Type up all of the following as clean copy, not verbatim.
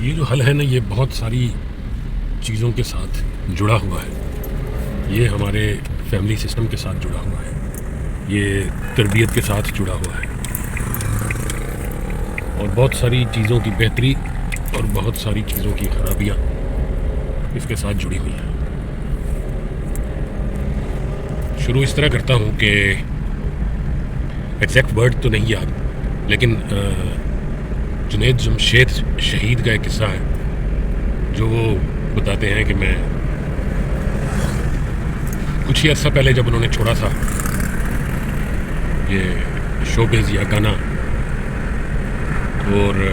یہ جو حل ہے نا، یہ بہت ساری چیزوں کے ساتھ جڑا ہوا ہے. یہ ہمارے فیملی سسٹم کے ساتھ جڑا ہوا ہے، یہ تربیت کے ساتھ جڑا ہوا ہے، اور بہت ساری چیزوں کی بہتری اور بہت ساری چیزوں کی خرابیاں اس کے ساتھ جڑی ہوئی ہیں. شروع اس طرح کرتا ہوں کہ ایگزیکٹ ورڈ تو نہیں یاد، لیکن جنید جمشید شہید کا ایک قصہ ہے جو وہ بتاتے ہیں کہ میں کچھ ہی عرصہ پہلے جب انہوں نے چھوڑا تھا یہ شوبز یا گانا، اور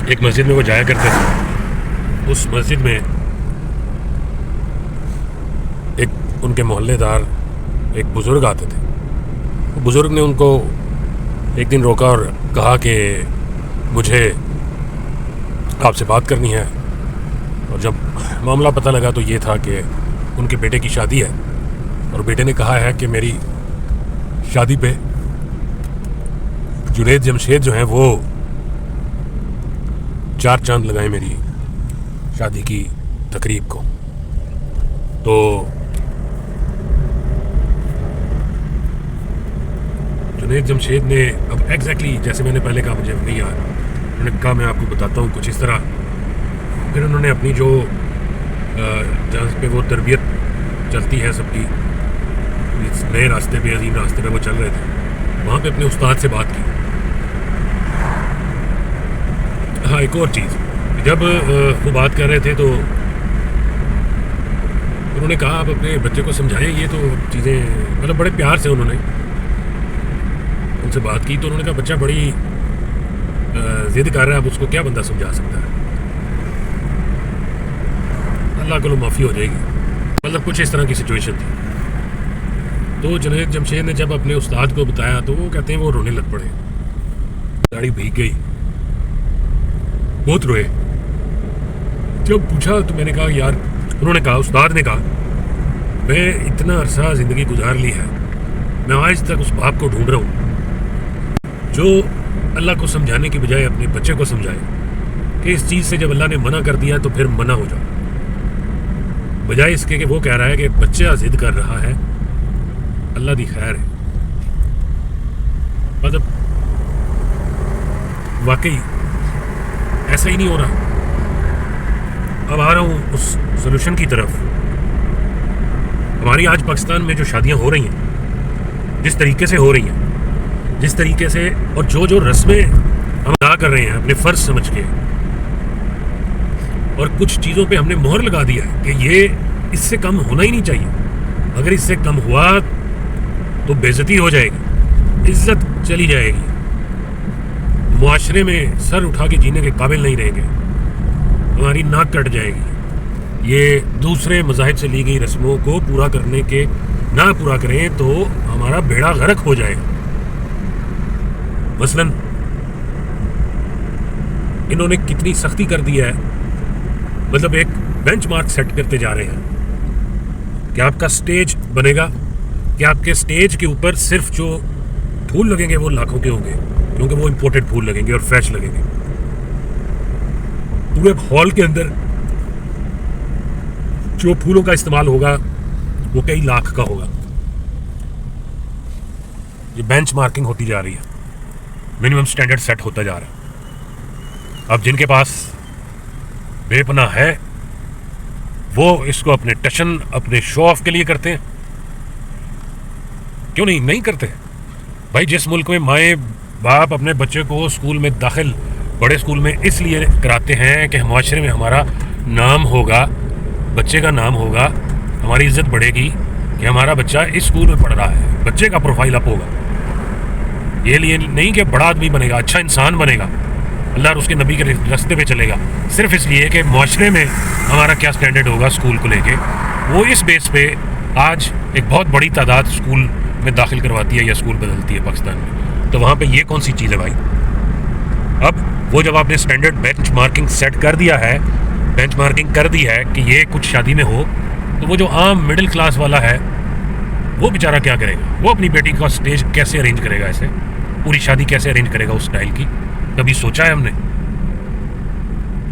ایک مسجد میں وہ جایا کرتے تھے. اس مسجد میں ایک ان کے محلے دار ایک بزرگ آتے تھے. وہ بزرگ نے ان کو ایک دن روکا اور کہا کہ مجھے آپ سے بات کرنی ہے. اور جب معاملہ پتہ لگا تو یہ تھا کہ ان کے بیٹے کی شادی ہے، اور بیٹے نے کہا ہے کہ میری شادی پہ جنید جمشید جو ہیں وہ 4 چاند لگائیں میری شادی کی تقریب کو. تو جنید جمشید نے اب ایگزیکٹلی جیسے میں نے پہلے کہا مجھے نہیں یاد، انہوں نے کہا میں آپ کو بتاتا ہوں کچھ اس طرح. پھر انہوں نے اپنی جو جہاں پہ وہ تربیت چلتی ہے سب کی، اس نئے راستے پہ، عظیم راستے پہ وہ چل رہے تھے، وہاں پہ اپنے استاد سے بات کی. ہاں، ایک اور چیز، جب وہ بات کر رہے تھے تو انہوں نے کہا آپ اپنے بچے کو سمجھائیں، یہ تو چیزیں مطلب بڑے پیار سے انہوں نے ان سے بات کی. تو انہوں نے کہا بچہ بڑی ضد کر رہا ہے، اب اس کو کیا بندہ سمجھا سکتا ہے، اللہ کو معافی ہو جائے گی. مطلب کچھ اس طرح کی سچویشن تھی. تو جنید جمشید نے جب اپنے استاد کو بتایا تو وہ کہتے ہیں وہ رونے لگ پڑے، داڑھی بھیگ گئی، بہت روئے. جب پوچھا تو میں نے کہا یار، انہوں نے کہا، استاد نے کہا میں اتنا عرصہ زندگی گزار لی ہے، میں آج تک اس باپ کو ڈھونڈ رہا ہوں جو اللہ کو سمجھانے کی بجائے اپنے بچے کو سمجھائے کہ اس چیز سے جب اللہ نے منع کر دیا تو پھر منع ہو جاؤ، بجائے اس کے کہ وہ کہہ رہا ہے کہ بچہ ضد کر رہا ہے، اللہ دی خیر ہے. مطلب واقعی ایسا ہی نہیں ہو رہا. اب آ رہا ہوں اس سولوشن کی طرف. ہماری آج پاکستان میں جو شادیاں ہو رہی ہیں، جس طریقے سے ہو رہی ہیں، جس طریقے سے، اور جو رسمیں ہم ادا کر رہے ہیں اپنے فرض سمجھ کے، اور کچھ چیزوں پہ ہم نے مہر لگا دیا ہے کہ یہ اس سے کم ہونا ہی نہیں چاہیے. اگر اس سے کم ہوا تو بے عزتی ہو جائے گی، عزت چلی جائے گی، معاشرے میں سر اٹھا کے جینے کے قابل نہیں رہیں گے، ہماری ناک کٹ جائے گی. یہ دوسرے مذاہب سے لی گئی رسموں کو پورا کرنے کے نہ پورا کریں تو ہمارا بیڑا غرق ہو جائے گا. مثلاً انہوں نے کتنی سختی کر دی ہے، مطلب ایک بینچ مارک سیٹ کرتے جا رہے ہیں کہ آپ کا سٹیج بنے گا کہ آپ کے سٹیج کے اوپر صرف جو پھول لگیں گے وہ لاکھوں کے ہوں گے، کیونکہ وہ امپورٹڈ پھول لگیں گے اور فریش لگیں گے. پورے ہال کے اندر جو پھولوں کا استعمال ہوگا وہ کئی لاکھ کا ہوگا. یہ بینچ مارکنگ ہوتی جا رہی ہے، منیمم سٹینڈرڈ سیٹ ہوتا جا رہا ہے. اب جن کے پاس بے پناہ ہے وہ اس کو اپنے ٹشن، اپنے شو آف کے لیے کرتے ہیں. کیوں نہیں کرتے بھائی؟ جس ملک میں مائیں باپ اپنے بچے کو اسکول میں داخل، بڑے اسکول میں اس لیے کراتے ہیں کہ معاشرے میں ہمارا نام ہوگا، بچے کا نام ہوگا، ہماری عزت بڑھے گی کہ ہمارا بچہ اس اسکول میں پڑھ رہا ہے، بچے کا پروفائل اپ ہوگا. یہ لیے نہیں کہ بڑا آدمی بنے گا، اچھا انسان بنے گا، اللہ اور اس کے نبی کے راستے پہ چلے گا، صرف اس لیے کہ معاشرے میں ہمارا کیا سٹینڈرڈ ہوگا اسکول کو لے کے. وہ اس بیس پہ آج ایک بہت بڑی تعداد اسکول میں داخل کرواتی ہے یا اسکول بدلتی ہے پاکستان میں. تو وہاں پہ یہ کون سی چیز ہے بھائی؟ اب وہ جب آپ نے سٹینڈرڈ بینچ مارکنگ سیٹ کر دیا ہے، بینچ مارکنگ کر دی ہے کہ یہ کچھ شادی میں ہو، تو وہ جو عام مڈل کلاس والا ہے وہ بیچارہ کیا کرے گا؟ وہ اپنی بیٹی کا سٹیج کیسے ارینج کرے گا؟ ایسے پوری شادی کیسے ارینج کرے گا اس سٹائل کی؟ کبھی سوچا ہے ہم نے؟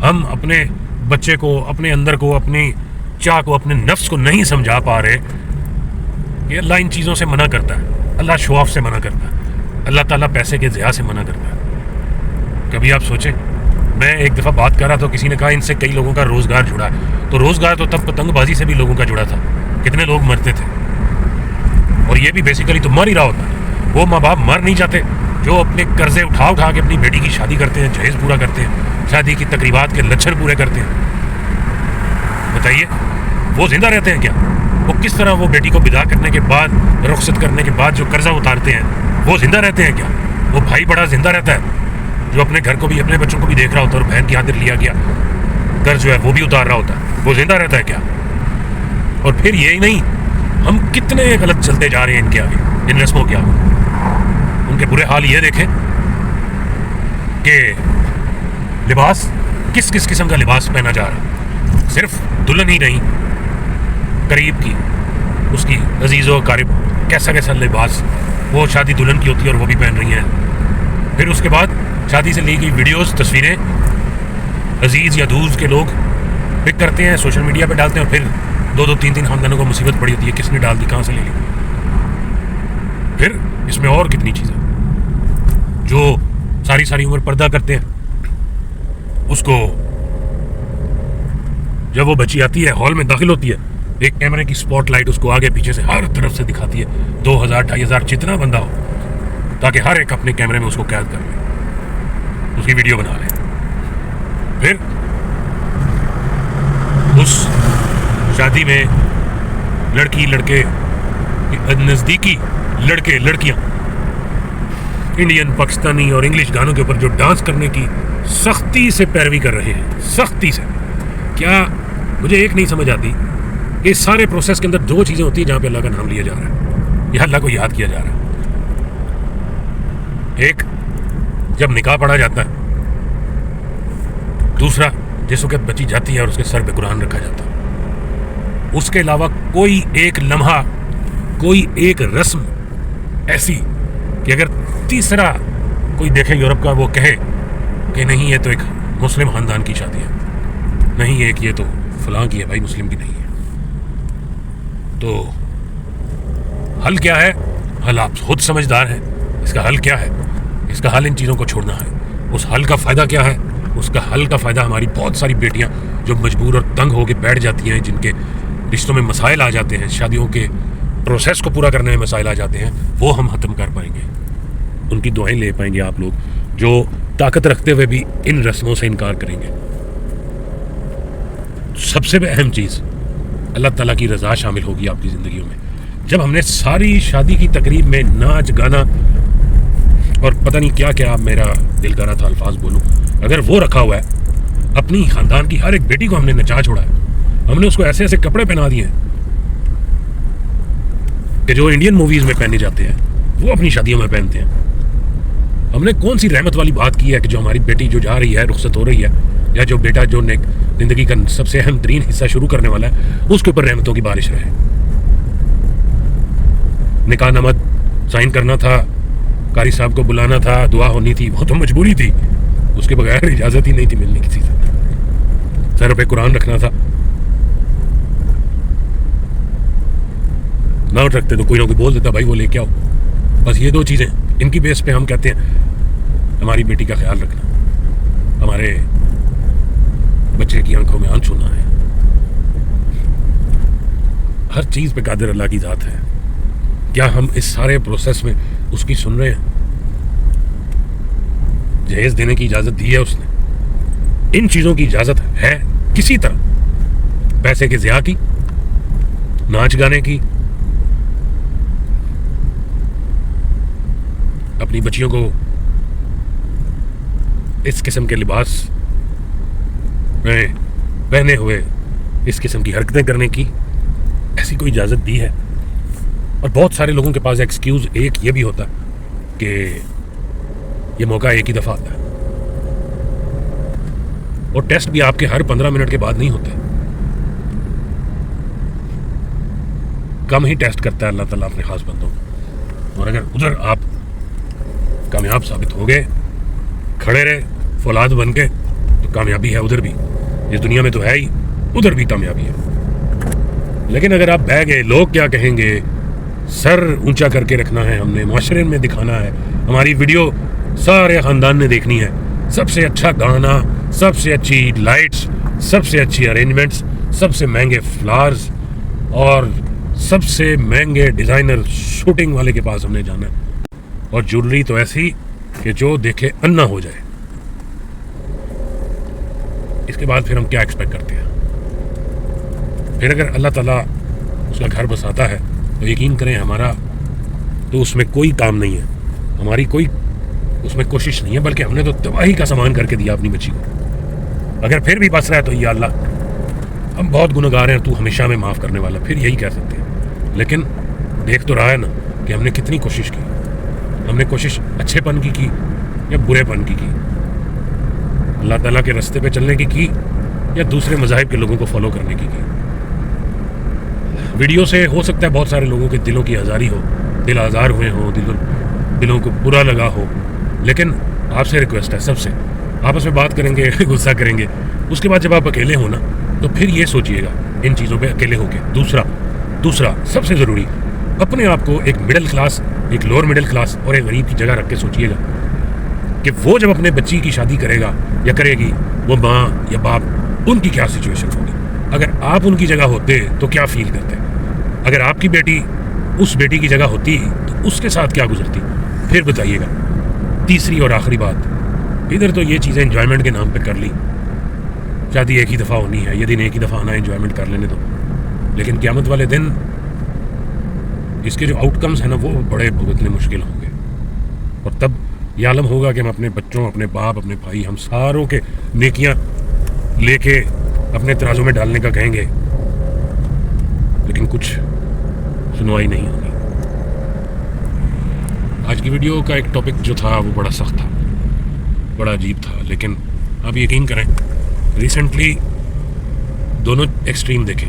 ہم اپنے بچے کو، اپنے اندر کو، اپنی چاہ کو، اپنے نفس کو نہیں سمجھا پا رہے کہ اللہ ان چیزوں سے منع کرتا ہے، اللہ شو آف سے منع کرتا ہے، اللہ تعالیٰ پیسے کے ضیاع سے منع کرتا ہے. کبھی آپ سوچیں، میں ایک دفعہ بات کر رہا تھا، کسی نے کہا ان سے کئی لوگوں کا روزگار جڑا ہے. تو روزگار تو تب پتنگ بازی سے بھی لوگوں کا جڑا تھا، کتنے لوگ مرتے تھے. اور یہ بھی بیسیکلی تو مر ہی رہا ہوتا ہے. وہ ماں باپ مر نہیں جاتے جو اپنے قرضے اٹھا کے اپنی بیٹی کی شادی کرتے ہیں، جہیز پورا کرتے ہیں، شادی کی تقریبات کے لچھن پورے کرتے ہیں. بتائیے وہ زندہ رہتے ہیں کیا؟ وہ کس طرح وہ بیٹی کو بدا کرنے کے بعد، رخصت کرنے کے بعد جو قرضہ اتارتے ہیں، وہ زندہ رہتے ہیں کیا؟ وہ بھائی بڑا زندہ رہتا ہے جو اپنے گھر کو بھی، اپنے بچوں کو بھی دیکھ رہا ہوتا ہے، اور بہن کی خاطر لیا گیا قرض جو ہے وہ بھی اتار رہا ہوتا ہے، وہ زندہ رہتا ہے کیا؟ اور پھر یہی نہیں، ہم کتنے غلط چلتے جا رہے ہیں ان کے آگے، ان رسموں کے آگے. ان کے برے حال یہ دیکھیں کہ لباس، کس کس قسم کا لباس پہنا جا رہا ہے. صرف دلہن ہی نہیں، قریب کی، اس کی عزیز و اقارب، کیسا کیسا لباس وہ شادی دلہن کی ہوتی ہے اور وہ بھی پہن رہی ہیں. پھر اس کے بعد شادی سے لی گئی ویڈیوز، تصویریں عزیز یا دوست کے لوگ پک کرتے ہیں، سوشل میڈیا پہ ڈالتے ہیں، اور پھر دو تین خاندانوں کو مصیبت پڑی ہوتی ہے، کس نے ڈال دی، کہاں سے لے لی. پھر اس میں اور کتنی چیزیں جو ساری عمر پردہ کرتے ہیں. اس کو جب وہ بچی آتی ہے، ہال میں داخل ہوتی ہے، ایک کیمرے کی سپاٹ لائٹ اس کو آگے پیچھے سے ہر طرف سے دکھاتی ہے، 2000 2500 جتنا بندہ ہو، تاکہ ہر ایک اپنے کیمرے میں اس کو قید کر لے، اس کی ویڈیو بنا لے. پھر اس شادی میں لڑکی لڑکے، نزدیکی لڑکے لڑکیاں انڈین، پاکستانی اور انگلش گانوں کے اوپر جو ڈانس کرنے کی سختی سے پیروی کر رہے ہیں، سختی سے. کیا مجھے ایک نہیں سمجھ آتی کہ اس سارے پروسیس کے اندر دو چیزیں ہوتی ہیں جہاں پہ اللہ کا نام لیا جا رہا ہے، یا اللہ کو یاد کیا جا رہا ہے. ایک جب نکاح پڑھا جاتا ہے، دوسرا جس وقت بچی جاتی ہے اور اس کے سر پہ قرآن رکھا جاتا ہے. اس کے علاوہ کوئی ایک لمحہ، کوئی ایک رسم ایسی کہ اگر تیسرا کوئی دیکھے یورپ کا، وہ کہے کہ نہیں یہ تو ایک مسلم خاندان کی شادی ہے، نہیں ایک یہ تو فلاں کی ہے، بھائی مسلم کی نہیں ہے. تو حل کیا ہے؟ حل آپ خود سمجھدار ہیں. اس کا حل کیا ہے؟ اس کا حل ان چیزوں کو چھوڑنا ہے. اس حل کا فائدہ کیا ہے؟ اس کا حل کا فائدہ ہماری بہت ساری بیٹیاں جو مجبور اور تنگ ہو کے بیٹھ جاتی ہیں، جن کے رشتوں میں مسائل آ جاتے ہیں، شادیوں کے پروسیس کو پورا کرنے میں مسائل آ جاتے ہیں، وہ ہم ختم کر پائیں گے. ان کی دعائیں لے پائیں گے آپ لوگ، جو طاقت رکھتے ہوئے بھی ان رسموں سے انکار کریں گے. سب سے اہم چیز، اللہ تعالیٰ کی رضا شامل ہوگی آپ کی زندگیوں میں. جب ہم نے ساری شادی کی تقریب میں ناچ گانا اور پتہ نہیں کیا کیا، میرا دل کر رہا تھا الفاظ بولوں، اگر وہ رکھا ہوا ہے، اپنی خاندان کی ہر ایک بیٹی کو ہم نے نچا چھوڑا ہے، ہم نے اس کو ایسے ایسے کپڑے پہنا دیے ہیں کہ جو انڈین موویز میں پہنے جاتے ہیں وہ اپنی شادیوں میں پہنتے ہیں. ہم نے کون سی رحمت والی بات کی ہے کہ جو ہماری بیٹی جو جا رہی ہے، رخصت ہو رہی ہے، یا جو بیٹا جو زندگی کا سب سے اہم ترین حصہ شروع کرنے والا ہے، اس کے اوپر رحمتوں کی بارش رہے. نکاح نامہ سائن کرنا تھا، قاری صاحب کو بلانا تھا، دعا ہونی تھی، وہ تو مجبوری تھی، اس کے بغیر اجازت ہی نہیں تھی ملنے کسی سے. سر پہ قرآن رکھنا تھا، نہ رکھتے تو کوئی نہ کوئی بول دیتا بھائی وہ لے کے آؤ. بس یہ دو چیزیں، ان کی بیس پہ ہم کہتے ہیں ہماری بیٹی کا خیال رکھنا، ہمارے بچے کی آنکھوں میں آنسو نہ ہے. ہر چیز پہ قادر اللہ کی ذات ہے. کیا ہم اس سارے پروسیس میں اس کی سن رہے ہیں؟ جہیز دینے کی اجازت دی ہے اس نے. ان چیزوں کی اجازت ہے کسی طرح، پیسے کے ضیاع کی، ناچ گانے کی، اپنی بچیوں کو اس قسم کے لباس میں پہنے ہوئے اس قسم کی حرکتیں کرنے کی ایسی کوئی اجازت دی ہے؟ اور بہت سارے لوگوں کے پاس ایکسکیوز ایک یہ بھی ہوتا ہے کہ یہ موقع ایک ہی دفعہ آتا ہے، اور ٹیسٹ بھی آپ کے ہر 15 منٹ کے بعد نہیں ہوتے. کم ہی ٹیسٹ کرتا ہے اللہ تعالیٰ اپنے خاص بندوں کو. اور اگر ادھر آپ کامیاب ثابت ہو گئے، کھڑے رہے فولاد بن کے، تو کامیابی ہے ادھر بھی، اس دنیا میں تو ہے ہی، ادھر بھی کامیابی ہے. لیکن اگر آپ بہ گئے لوگ کیا کہیں گے، سر اونچا کر کے رکھنا ہے، ہم نے معاشرے میں دکھانا ہے، ہماری ویڈیو سارے خاندان نے دیکھنی ہے، سب سے اچھا گانا، سب سے اچھی لائٹس، سب سے اچھی ارینجمنٹس، سب سے مہنگے فلارز اور سب سے مہنگے ڈیزائنر شوٹنگ والے کے پاس ہم نے جانا ہے، اور جولری تو ایسی کہ جو دیکھے انا ہو جائے. اس کے بعد پھر ہم کیا ایکسپیکٹ کرتے ہیں؟ پھر اگر اللہ تعالیٰ اس کا گھر بساتا ہے تو یقین کریں ہمارا تو اس میں کوئی کام نہیں ہے، ہماری کوئی اس میں کوشش نہیں ہے، بلکہ ہم نے تو تباہی کا سامان کر کے دیا اپنی بچی کو. اگر پھر بھی بس رہا ہے تو یا اللہ ہم بہت گنہگار ہیں، تو ہمیشہ میں معاف کرنے والا، پھر یہی کہہ سکتے ہیں. لیکن دیکھ تو رہا ہے نا کہ ہم نے کتنی کوشش کی، ہم نے کوشش اچھے پن کی یا برے پن کی اللہ تعالیٰ کے راستے پہ چلنے کی یا دوسرے مذاہب کے لوگوں کو فالو کرنے کی. ویڈیو سے ہو سکتا ہے بہت سارے لوگوں کے دلوں کی آزاری ہو، دل آزار ہوئے ہوں، دلوں کو برا لگا ہو، لیکن آپ سے ریکویسٹ ہے، سب سے آپس میں بات کریں گے، غصہ کریں گے، اس کے بعد جب آپ اکیلے ہو نا تو پھر یہ سوچئے گا ان چیزوں پہ اکیلے ہو کے. دوسرا سب سے ضروری، اپنے آپ کو ایک مڈل کلاس، ایک لوور مڈل کلاس اور ایک غریب کی جگہ رکھ کے سوچئے گا کہ وہ جب اپنے بچی کی شادی کرے گا یا کرے گی، وہ ماں یا باپ، ان کی کیا سچویشن ہوگی. اگر آپ ان کی جگہ ہوتے تو کیا فیل کرتے، اگر آپ کی بیٹی اس بیٹی کی جگہ ہوتی تو اس کے ساتھ کیا گزرتی، پھر بتائیے گا. تیسری اور آخری بات، ادھر تو یہ چیزیں انجوائمنٹ کے نام پہ کر لی، شادی ایک ہی دفعہ ہونی ہے، یہ دن ایک ہی دفعہ آنا ہے، انجوائمنٹ کر لینے دو. لیکن قیامت والے دن اس کے جو آؤٹ کمز ہیں نا وہ بڑے بھگتنے مشکل ہوں گے، اور تب یہ عالم ہوگا کہ ہم اپنے بچوں، اپنے باپ، اپنے بھائی، ہم ساروں کے نیکیاں لے کے اپنے ترازوں میں ڈالنے کا کہیں گے، لیکن کچھ سنوائی نہیں ہوگی. آج کی ویڈیو کا ایک ٹاپک جو تھا وہ بڑا سخت تھا، بڑا عجیب تھا، لیکن آپ یقین کریں ریسنٹلی دونوں ایکسٹریم دیکھے،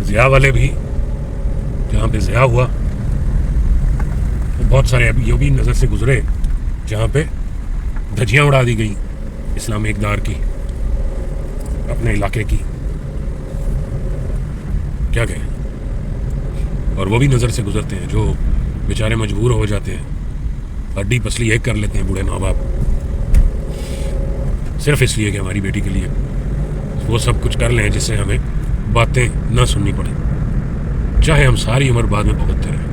ضیاء والے بھی، جہاں پہ ضیاء ہوا، بہت سارے ابھی یہ بھی نظر سے گزرے جہاں پہ دھجیاں اڑا دی گئیں اسلامی اقدار کی، اپنے علاقے کی، کیا کہیں. اور وہ بھی نظر سے گزرتے ہیں جو بیچارے مجبور ہو جاتے ہیں، ہڈی پسلی ایک کر لیتے ہیں بوڑھے ماں باپ، صرف اس لیے کہ ہماری بیٹی کے لیے وہ سب کچھ کر لیں جس سے ہمیں باتیں نہ سننی پڑیں، چاہے ہم ساری عمر بعد میں بھگتتے رہیں.